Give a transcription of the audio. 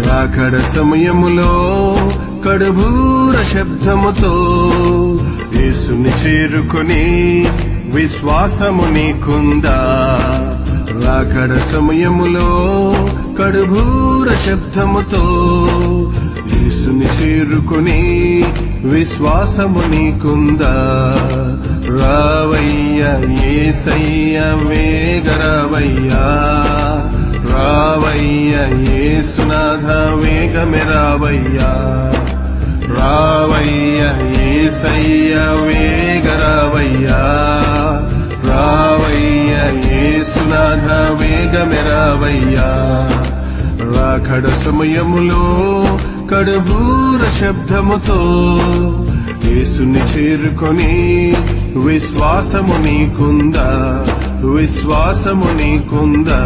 రాకడ సమయములో కడుబూర శబ్దముతో యేసుని చేరుకొని విశ్వాసము నీకుందా? రాకడ సమయములో కడుబూర శబ్దముతో యేసుని చేరుకొని విశ్వాసము నీకుందా? రావయ్యా యేసయ్యా వేగరావయ్యా, రావయ్యా యేసునాథ వేగమే రావయ్యా, రావయ్యా యేసయ్యా వేగరావయ్యా, రావయ్యా యేసునాథ వేగమే రావయ్యా. రాకడ సమయములో కడుబూర శబ్దముతో యేసుని చేరుకొని విశ్వాసము నీకుందా? విశ్వాసము నీకుందా?